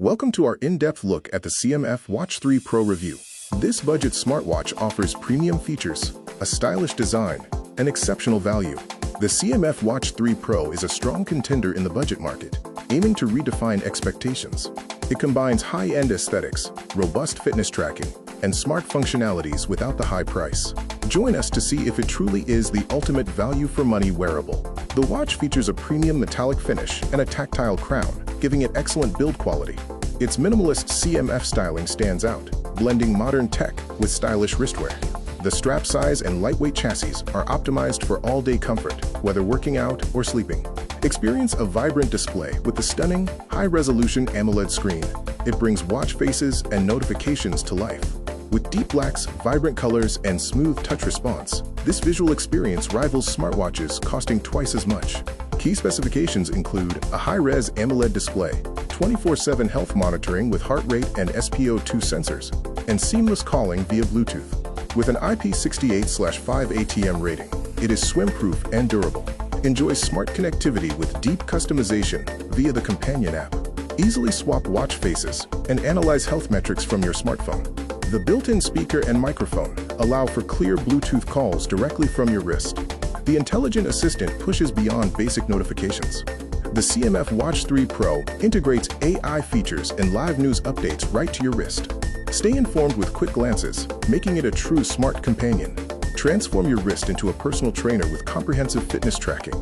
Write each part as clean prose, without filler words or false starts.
Welcome to our in-depth look at the CMF Watch 3 Pro review. This budget smartwatch offers premium features, a stylish design, and exceptional value. The CMF Watch 3 Pro is a strong contender in the budget market, aiming to redefine expectations. It combines high-end aesthetics, robust fitness tracking, and smart functionalities without the high price. Join us to see if it truly is the ultimate value-for-money wearable. The watch features a premium metallic finish and a tactile crown, giving it excellent build quality. Its minimalist CMF styling stands out, blending modern tech with stylish wristwear. The strap size and lightweight chassis are optimized for all-day comfort, whether working out or sleeping. Experience a vibrant display with the stunning, high-resolution AMOLED screen. It brings watch faces and notifications to life. With deep blacks, vibrant colors, and smooth touch response, this visual experience rivals smartwatches costing twice as much. Key specifications include a high-res AMOLED display, 24/7 health monitoring with heart rate and SpO2 sensors, and seamless calling via Bluetooth. With an IP68/5 ATM rating, it is swim-proof and durable. Enjoy smart connectivity with deep customization via the companion app. Easily swap watch faces and analyze health metrics from your smartphone. The built-in speaker and microphone allow for clear Bluetooth calls directly from your wrist. The intelligent assistant pushes beyond basic notifications. The CMF Watch 3 Pro integrates AI features and live news updates right to your wrist. Stay informed with quick glances, making it a true smart companion. Transform your wrist into a personal trainer with comprehensive fitness tracking.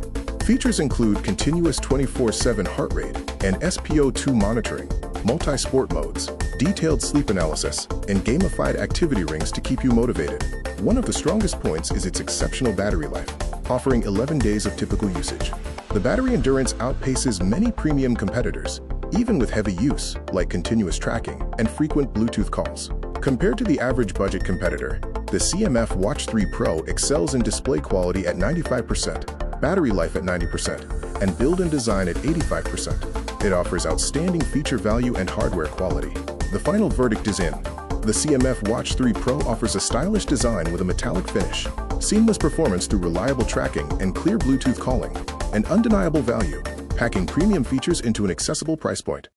Features include continuous 24/7 heart rate and SpO2 monitoring, multi-sport modes, detailed sleep analysis, and gamified activity rings to keep you motivated. One of the strongest points is its exceptional battery life, offering 11 days of typical usage. The battery endurance outpaces many premium competitors, even with heavy use, like continuous tracking and frequent Bluetooth calls. Compared to the average budget competitor, the CMF Watch 3 Pro excels in display quality at 95%, battery life at 90%, and build and design at 85%. It offers outstanding feature value and hardware quality. The final verdict is in. The CMF Watch 3 Pro offers a stylish design with a metallic finish, seamless performance through reliable tracking and clear Bluetooth calling, and undeniable value, packing premium features into an accessible price point.